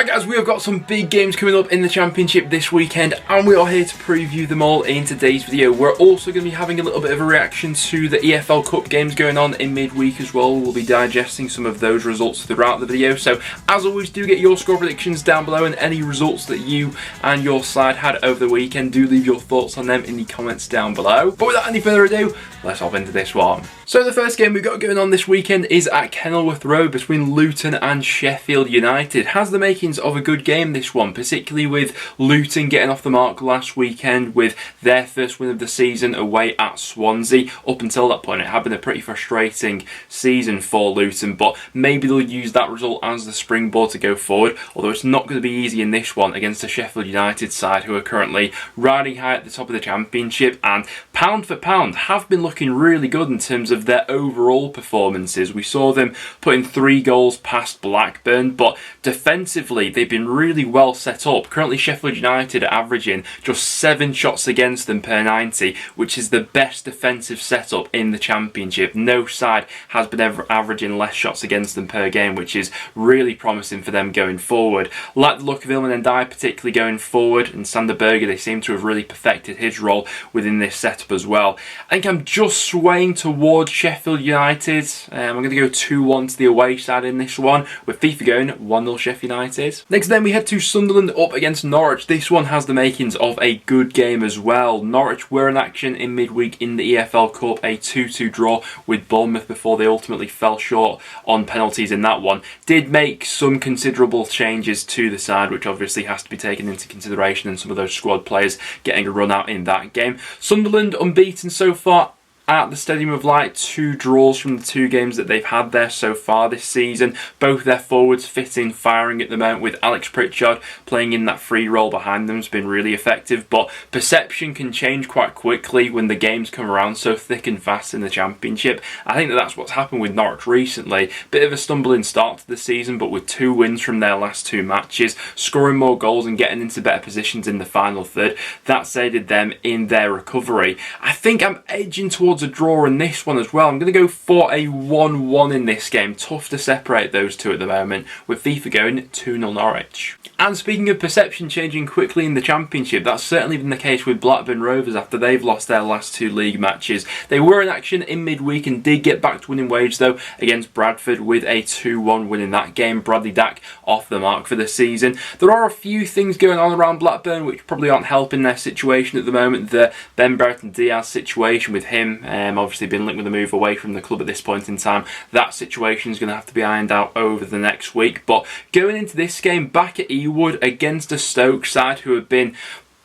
Right guys, we have got some big games coming up in the Championship this weekend and we are here to preview them all in today's video. We're also going to be having a little bit of a reaction to the EFL Cup games going on in midweek as well. We'll be digesting some of those results throughout the video. So as always, do get your score predictions down below and any results that you and your side had over the weekend. Do leave your thoughts on them in the comments down below. But without any further ado, let's hop into this one. So the first game we've got going on this weekend is at Kenilworth Road between Luton and Sheffield United. Has the makings of a good game this one, particularly with Luton getting off the mark last weekend with their first win of the season away at Swansea. Up until that point it had been a pretty frustrating season for Luton, but maybe they'll use that result as the springboard to go forward, although it's not going to be easy in this one against the Sheffield United side who are currently riding high at the top of the Championship and pound for pound have been looking really good in terms of their overall performances. We saw them putting 3 goals past Blackburn, but defensively they've been really well set up. Currently Sheffield United are averaging just 7 shots against them per 90, which is the best defensive setup in the Championship. No side has been ever averaging less shots against them per game, which is really promising for them going forward. Like the look of Ilman Ndiaye particularly going forward, and Sander Berge, they seem to have really perfected his role within this setup as well. I think I'm just swaying towards Sheffield United. I'm going to go 2-1 to the away side in this one, with FIFA going 1-0 Sheffield United. Next then we head to Sunderland up against Norwich. This one has the makings of a good game as well. Norwich were in action in midweek in the EFL Cup, a 2-2 draw with Bournemouth before they ultimately fell short on penalties in that one. Did make some considerable changes to the side, which obviously has to be taken into consideration, and some of those squad players getting a run out in that game. Sunderland unbeaten so far at the Stadium of Light, 2 draws from the 2 games that they've had there so far this season. Both their forwards fitting, firing at the moment, with Alex Pritchard playing in that free role behind them has been really effective, but perception can change quite quickly when the games come around so thick and fast in the Championship. I think that's what's happened with Norwich recently. Bit of a stumbling start to the season, but with 2 wins from their last 2 matches, scoring more goals and getting into better positions in the final third, that's aided them in their recovery. I think I'm edging towards a draw in this one as well. I'm going to go for a 1-1 in this game. Tough to separate those two at the moment, with FIFA going 2-0 Norwich. And speaking of perception changing quickly in the Championship, that's certainly been the case with Blackburn Rovers after they've lost their last 2 league matches. They were in action in midweek and did get back to winning ways though against Bradford with a 2-1 win in that game. Bradley Dack off the mark for the season. There are a few things going on around Blackburn which probably aren't helping their situation at the moment. The Ben Brereton Diaz situation with him obviously been linked with a move away from the club at this point in time. That situation is going to have to be ironed out over the next week. But going into this game back at Ewood against a Stoke side who have been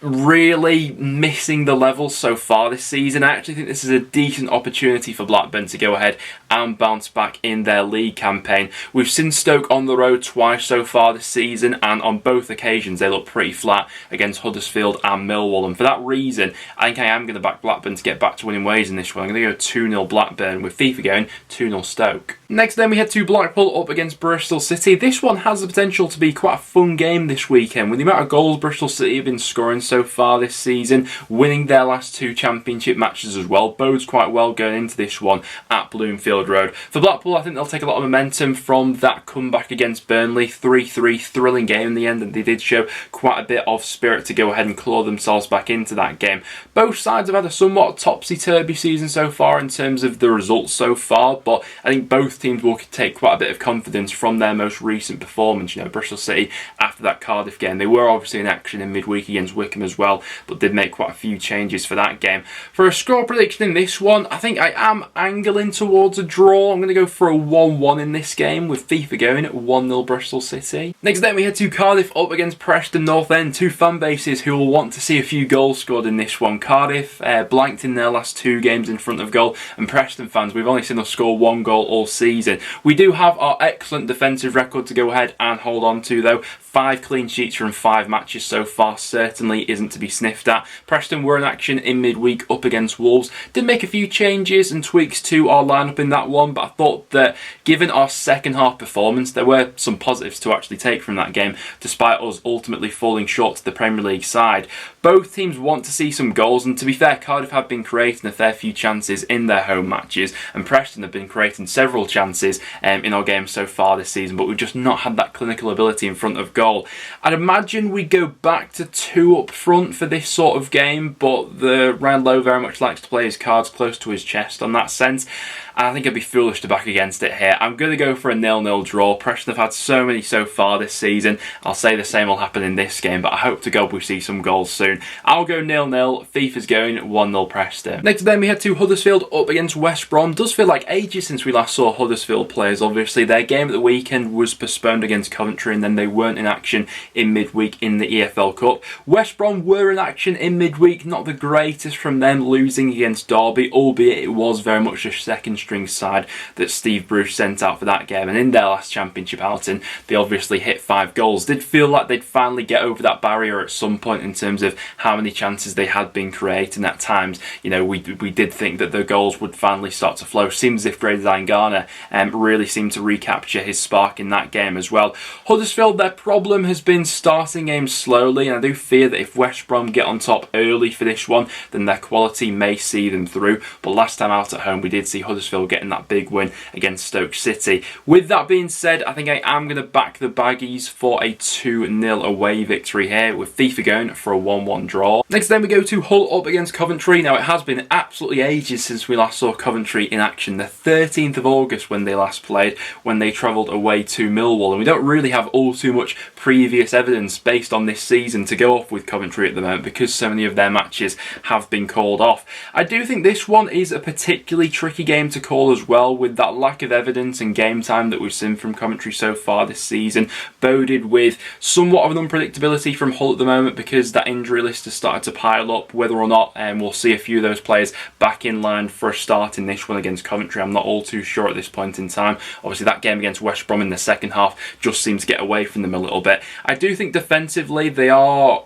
really missing the level so far this season, I actually think this is a decent opportunity for Blackburn to go ahead and bounce back in their league campaign. We've seen Stoke on the road twice so far this season, and on both occasions they look pretty flat against Huddersfield and Millwall, and for that reason I think I am going to back Blackburn to get back to winning ways in this one. I'm going to go 2-0 Blackburn, with FIFA going 2-0 Stoke. Next then we head to Blackpool up against Bristol City. This one has the potential to be quite a fun game this weekend, with the amount of goals Bristol City have been scoring so far this season, winning their last 2 Championship matches as well. Bodes quite well going into this one at Bloomfield Road. For Blackpool, I think they'll take a lot of momentum from that comeback against Burnley. 3-3, thrilling game in the end, and they did show quite a bit of spirit to go ahead and claw themselves back into that game. Both sides have had a somewhat topsy-turvy season so far in terms of the results so far, but I think both teams will take quite a bit of confidence from their most recent performance. You know, Bristol City, after that Cardiff game, they were obviously in action in midweek against Wigan as well, but did make quite a few changes for that game. For a score prediction in this one, I think I am angling towards a draw. I'm going to go for a 1-1 in this game, with FIFA going 1-0 Bristol City. Next then we head to Cardiff up against Preston North End, 2 fan bases who will want to see a few goals scored in this one. Cardiff blanked in their last 2 games in front of goal, and Preston fans, we've only seen us score 1 goal all season. We do have our excellent defensive record to go ahead and hold on to though. 5 clean sheets from 5 matches so far certainly certainly isn't to be sniffed at. Preston were in action in midweek up against Wolves. Did make a few changes and tweaks to our lineup in that one, but I thought that given our second half performance, there were some positives to actually take from that game, despite us ultimately falling short to the Premier League side. Both teams want to see some goals, and to be fair, Cardiff have been creating a fair few chances in their home matches, and Preston have been creating several chances in our games so far this season, but we've just not had that clinical ability in front of goal. I'd imagine we go back to 2 up front for this sort of game, but the Ryan Lowe very much likes to play his cards close to his chest on that sense, and I think I'd be foolish to back against it here. I'm going to go for a 0-0 draw. Preston have had so many so far this season. I'll say the same will happen in this game, but I hope to God we see some goals soon. I'll go 0-0. FIFA's going 1-0 Preston. Next then we head to Huddersfield up against West Brom. Does feel like ages since we last saw Huddersfield players. Obviously their game at the weekend was postponed against Coventry, and then they weren't in action in midweek in the EFL Cup. West Brom were in action in midweek. Not the greatest from them, losing against Derby, albeit it was very much a second string side that Steve Bruce sent out for that game, and in their last championship outing they obviously hit 5 goals. Did feel like they'd finally get over that barrier at some point in terms of how many chances they had been creating at times. You know, we did think that the goals would finally start to flow. Seems as if Grady Garner really seemed to recapture his spark in that game as well. Huddersfield, their problem has been starting games slowly, and I do fear that if West Brom get on top early for this one, then their quality may see them through. But last time out at home we did see Huddersfield getting that big win against Stoke City. With that being said, I think I am going to back the Baggies for a 2-0 away victory here, with FIFA going for a 1-1 draw. Next then we go to Hull up against Coventry. Now it has been absolutely ages since we last saw Coventry in action. The 13th of August when they last played, when they travelled away to Millwall, and we don't really have all too much previous evidence based on this season to go off with Coventry at the moment, because so many of their matches have been called off. I do think this one is a particularly tricky game to call as well, with that lack of evidence and game time that we've seen from Coventry so far this season, boded with somewhat of an unpredictability from Hull at the moment, because that injury list has started to pile up. Whether or not we'll see a few of those players back in line for a start in this one against Coventry, I'm not all too sure at this point in time. Obviously that game against West Brom in the second half just seemed to get away from them a little bit. I do think defensively they are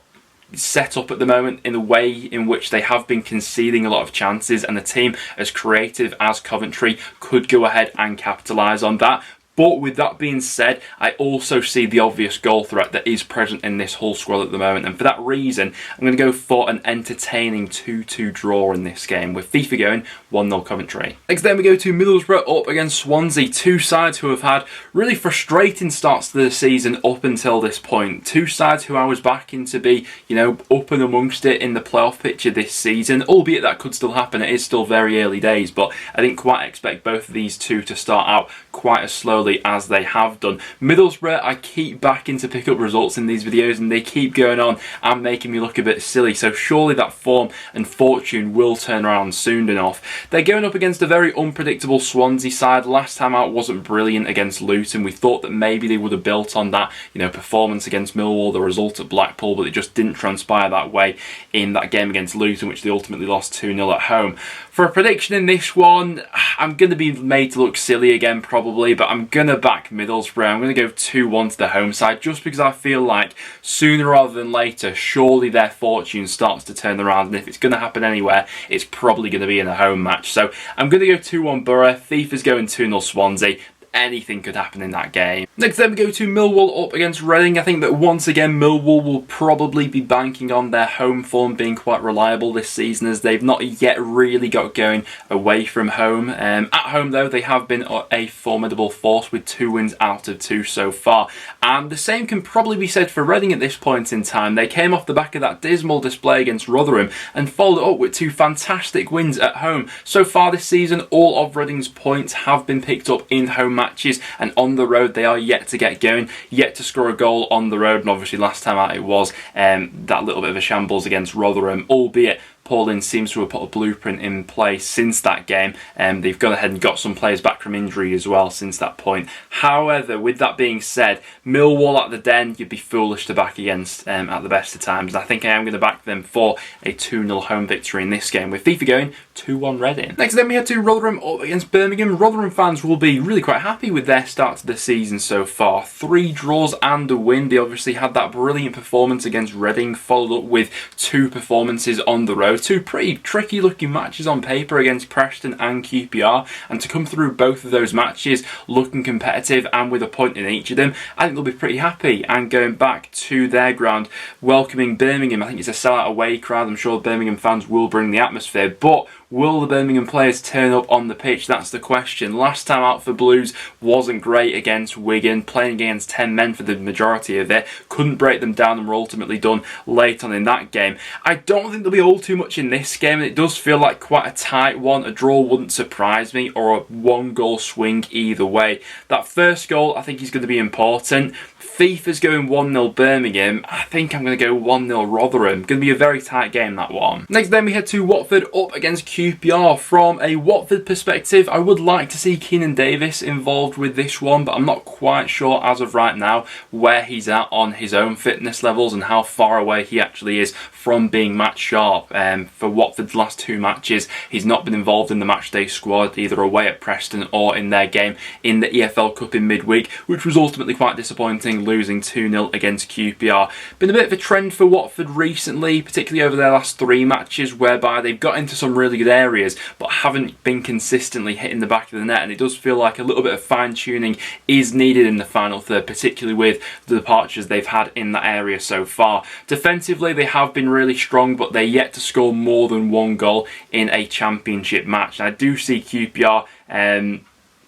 set up at the moment in a way in which they have been conceding a lot of chances, and a team as creative as Coventry could go ahead and capitalise on that. But with that being said, I also see the obvious goal threat that is present in this Hull squad at the moment, and for that reason I'm going to go for an entertaining 2-2 draw in this game, with FIFA going 1-0 Coventry. Next then we go to Middlesbrough up against Swansea, 2 sides who have had really frustrating starts to the season up until this point. 2 sides who I was backing to be, you know, up and amongst it in the playoff picture this season, albeit that could still happen. It is still very early days, but I didn't quite expect both of these two to start out quite as slowly as they have done. Middlesbrough, I keep backing to pick up results in these videos, and they keep going on and making me look a bit silly, so surely that form and fortune will turn around soon enough. They're going up against a very unpredictable Swansea side. Last time out wasn't brilliant against Luton. We thought that maybe they would have built on that, you know, performance against Millwall, the result at Blackpool, but it just didn't transpire that way in that game against Luton, which they ultimately lost 2-0 at home. For a prediction in this one, I'm going to be made to look silly again probably, but I'm going to back Middlesbrough. I'm going to go 2-1 to the home side, just because I feel like sooner rather than later, surely their fortune starts to turn around, and if it's going to happen anywhere, it's probably going to be in a home match. So I'm going to go 2-1 Borough. FIFA's going 2-0 Swansea. Anything could happen in that game. Next then we go to Millwall up against Reading. I think that once again Millwall will probably be banking on their home form being quite reliable this season, as they've not yet really got going away from home. At home though, they have been a formidable force with 2 wins out of 2 so far, and the same can probably be said for Reading at this point in time. They came off the back of that dismal display against Rotherham and followed up with 2 fantastic wins at home. So far this season, all of Reading's points have been picked up in home matches, and on the road they are yet to get going, yet to score a goal on the road. And obviously last time out it was that little bit of a shambles against Rotherham, albeit Paul Ince seems to have put a blueprint in place since that game, and they've gone ahead and got some players back from injury as well since that point. However, with that being said, Millwall at the Den, you'd be foolish to back against at the best of times. And I think I am going to back them for a 2-0 home victory in this game, with FIFA going 2-1 Reading. Next then we head to Rotherham up against Birmingham. Rotherham fans will be really quite happy with their start to the season so far. 3 draws and a win. They obviously had that brilliant performance against Reading, followed up with 2 performances on the road. 2 pretty tricky looking matches on paper against Preston and QPR, and to come through both of those matches looking competitive and with a point in each of them, I think they'll be pretty happy. And going back to their ground, welcoming Birmingham, I think it's a sellout away crowd. I'm sure Birmingham fans will bring the atmosphere, but will the Birmingham players turn up on the pitch? That's the question. Last time out for Blues wasn't great against Wigan, playing against 10 men for the majority of it. Couldn't break them down and were ultimately done late on in that game. I don't think there'll be all too much in this game, and it does feel like quite a tight one. A draw wouldn't surprise me, or a 1-goal swing either way. That first goal I think is going to be important. FIFA's going 1-0 Birmingham. I think I'm going to go 1-0 Rotherham. Going to be a very tight game, that one. Next then we head to Watford up against QPR. From a Watford perspective, I would like to see Keenan Davis involved with this one, but I'm not quite sure as of right now where he's at on his own fitness levels and how far away he actually is from being match sharp. For Watford's last 2 matches, he's not been involved in the matchday squad, either away at Preston or in their game in the EFL Cup in midweek, which was ultimately quite disappointing, losing 2-0 against QPR. Been a bit of a trend for Watford recently, particularly over their last 3 matches, whereby they've got into some really good areas but haven't been consistently hitting the back of the net, and it does feel like a little bit of fine-tuning is needed in the final third, particularly with the departures they've had in that area so far. Defensively, they have been really strong, but they're yet to score more than 1 goal in a championship match. And I do see QPR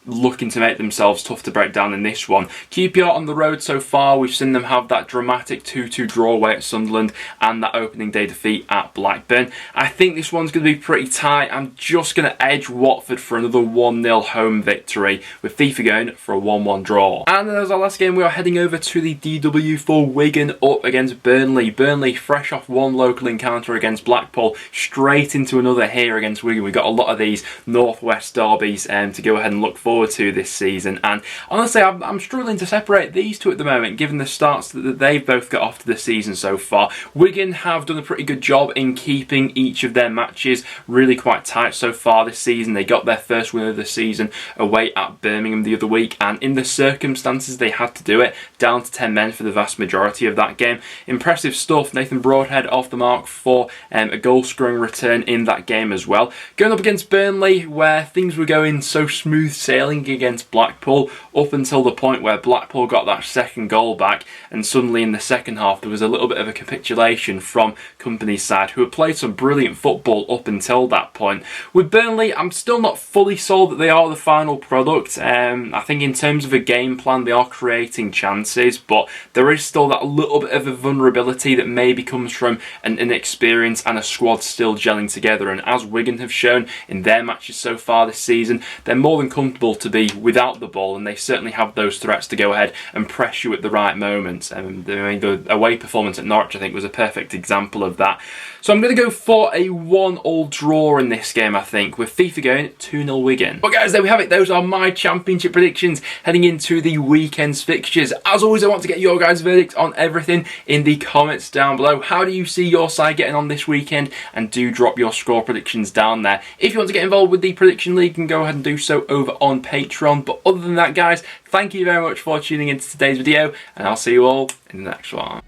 looking to make themselves tough to break down in this one. QPR on the road so far, we've seen them have that dramatic 2-2 draw away at Sunderland and that opening day defeat at Blackburn. I think this one's going to be pretty tight. I'm just going to edge Watford for another 1-0 home victory, with FIFA going for a 1-1 draw. And as our last game, we are heading over to the DW for Wigan up against Burnley. Burnley fresh off 1 local encounter against Blackpool, straight into another here against Wigan. We've got a lot of these northwest derbies to go ahead and look forward to this season, and honestly I'm struggling to separate these 2 at the moment, given the starts that they've both got off to the season so far. Wigan have done a pretty good job in keeping each of their matches really quite tight so far this season. They got their first win of the season away at Birmingham the other week, and in the circumstances they had to do it, down to 10 men for the vast majority of that game. Impressive stuff. Nathan Broadhead off the mark for a goal scoring return in that game as well. Going up against Burnley, where things were going so smooth sailing against Blackpool up until the point where Blackpool got that second goal back, and suddenly in the second half there was a little bit of a capitulation from Company's side, who had played some brilliant football up until that point. With Burnley, I'm still not fully sold that they are the final product. I think in terms of a game plan they are creating chances, but there is still that little bit of a vulnerability that maybe comes from an inexperience and a squad still gelling together. And as Wigan have shown in their matches so far this season, they're more than comfortable to be without the ball, and they certainly have those threats to go ahead and press you at the right moments. The away performance at Norwich, I think, was a perfect example of that. So I'm going to go for a 1-1 draw in this game, I think, with FIFA going 2-0 Wigan. But guys, there we have it. Those are my championship predictions heading into the weekend's fixtures. As always, I want to get your guys' verdict on everything in the comments down below. How do you see your side getting on this weekend? And do drop your score predictions down there. If you want to get involved with the Prediction League, you can go ahead and do so over on Patreon. But other than that, guys, thank you very much for tuning into today's video, and I'll see you all in the next one.